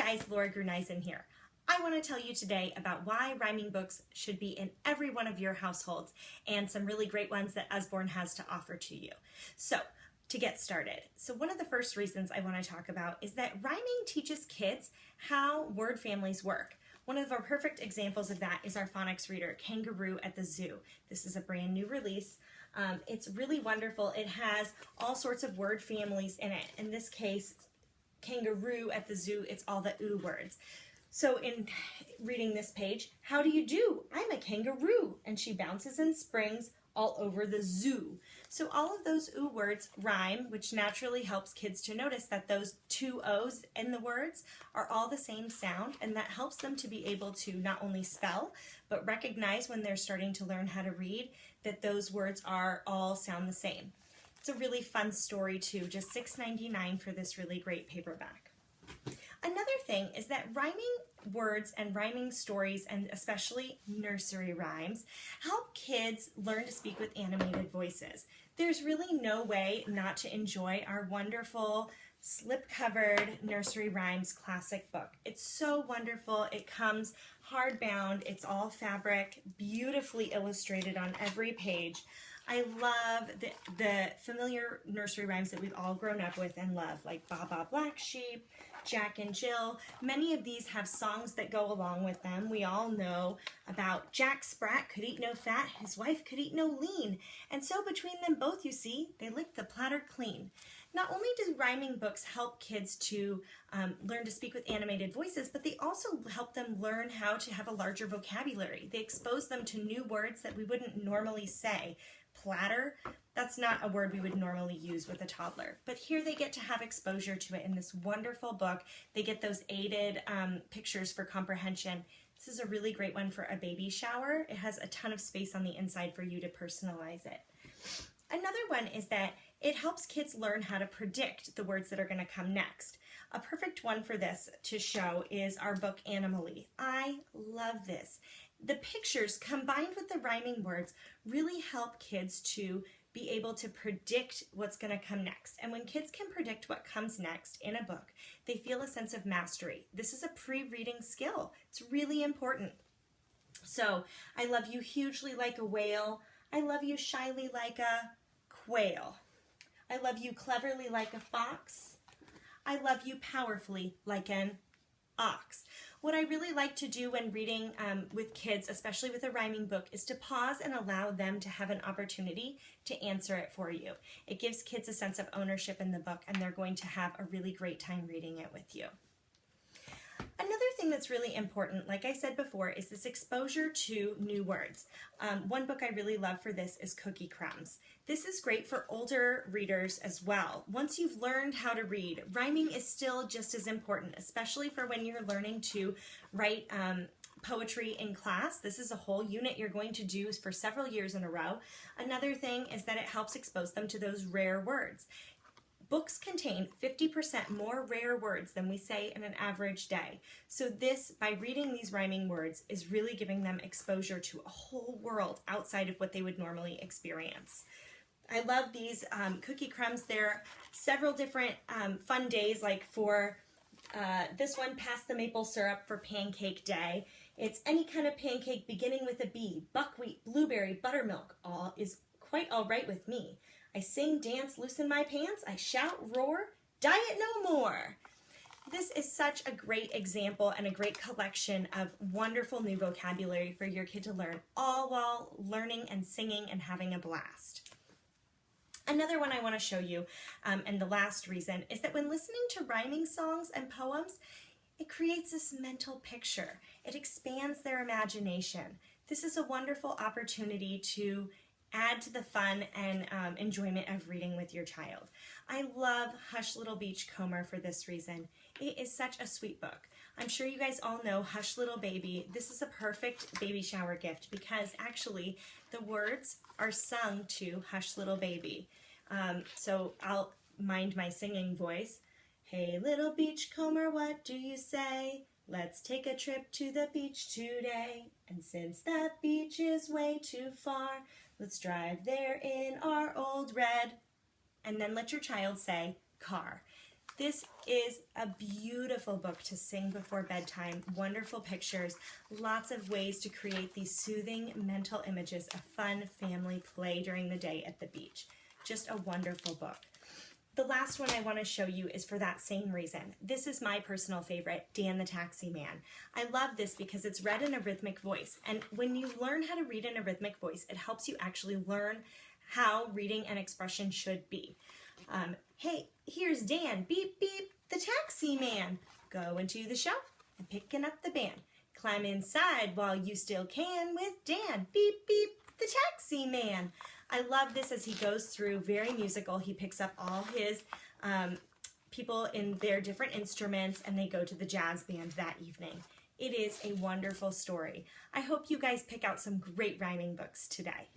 guys, Laura Gruneisen here. I want to tell you today about why rhyming books should be in every one of your households and some really great ones that Usborne has to offer to you. So, to get started, one of the first reasons I want to talk about is that rhyming teaches kids how word families work. One of our perfect examples of that is our phonics reader, Kangaroo at the Zoo. This is a brand new release. It's really wonderful. It has all sorts of word families in it. In this case, Kangaroo at the Zoo, it's all the ooh words. So in reading this page, how do you do? I'm a kangaroo, and she bounces and springs all over the zoo. So all of those ooh words rhyme, which naturally helps kids to notice that those two O's in the words are all the same sound, and that helps them to be able to not only spell, but recognize when they're starting to learn how to read that those words are all sound the same. It's a really fun story too, just $6.99 for this really great paperback. Another thing is that rhyming words and rhyming stories, and especially nursery rhymes, help kids learn to speak with animated voices. There's really no way not to enjoy our wonderful slip-covered Nursery Rhymes classic book. It's so wonderful. It comes hardbound. It's all fabric, beautifully illustrated on every page. I love the familiar nursery rhymes that we've all grown up with and love, like Baa Baa Black Sheep, Jack and Jill. Many of these have songs that go along with them. We all know about Jack Sprat could eat no fat, his wife could eat no lean, and so between them both, you see, they licked the platter clean. Not only do rhyming books help kids to learn to speak with animated voices, but they also help them learn how to have a larger vocabulary. They expose them to new words that we wouldn't normally say. Platter, that's not a word we would normally use with a toddler, but here they get to have exposure to it in this wonderful book. They get those aided pictures for comprehension. This is a really great one for a baby shower. It has a ton of space on the inside for you to personalize it. Another one is that it helps kids learn how to predict the words that are going to come next. A perfect one for this to show is our book Animalie. I love this. The pictures combined with the rhyming words really help kids to be able to predict what's going to come next. And when kids can predict what comes next in a book, they feel a sense of mastery. This is a pre-reading skill. It's really important. So, I love you hugely like a whale. I love you shyly like a quail. I love you cleverly like a fox. I love you powerfully like an ox. What I really like to do when reading with kids, especially with a rhyming book, is to pause and allow them to have an opportunity to answer it for you. It gives kids a sense of ownership in the book, and they're going to have a really great time reading it with you. Another thing that's really important, like I said before, is this exposure to new words. One book I really love for this is Cookie Crumbs. This is great for older readers as well. Once you've learned how to read, rhyming is still just as important, especially for when you're learning to write poetry in class. This is a whole unit you're going to do for several years in a row. Another thing is that it helps expose them to those rare words. Books contain 50% more rare words than we say in an average day. So this, by reading these rhyming words, is really giving them exposure to a whole world outside of what they would normally experience. I love these Cookie Crumbs. There are several different fun days, like for this one, Pass the Maple Syrup for Pancake Day. It's any kind of pancake beginning with a B. Buckwheat, blueberry, buttermilk, all is quite all right with me. I sing, dance, loosen my pants, I shout, roar, diet no more. This is such a great example and a great collection of wonderful new vocabulary for your kid to learn, all while learning and singing and having a blast. Another one I want to show you, and the last reason, is that when listening to rhyming songs and poems, it creates this mental picture. It expands their imagination. This is a wonderful opportunity to add to the fun and enjoyment of reading with your child. I love Hush Little Beachcomber for this reason. It is such a sweet book. I'm sure you guys all know Hush Little Baby. This is a perfect baby shower gift because actually the words are sung to Hush Little Baby. So I'll mind my singing voice. Hey little beachcomber, what do you say? Let's take a trip to the beach today. And since that beach is way too far, let's drive there in our old red. And then let your child say car. This is a beautiful book to sing before bedtime, wonderful pictures, lots of ways to create these soothing mental images of fun family play during the day at the beach. Just a wonderful book. The last one I want to show you is for that same reason. This is my personal favorite, Dan the Taxi Man. I love this because it's read in a rhythmic voice, and when you learn how to read in a rhythmic voice, it helps you actually learn how reading and expression should be. Hey, here's Dan, beep, beep, the taxi man. Going to the shop and picking up the band. Climb inside while you still can with Dan, beep, beep, the taxi man. I love this as he goes through, very musical. He picks up all his people in their different instruments and they go to the jazz band that evening. It is a wonderful story. I hope you guys pick out some great rhyming books today.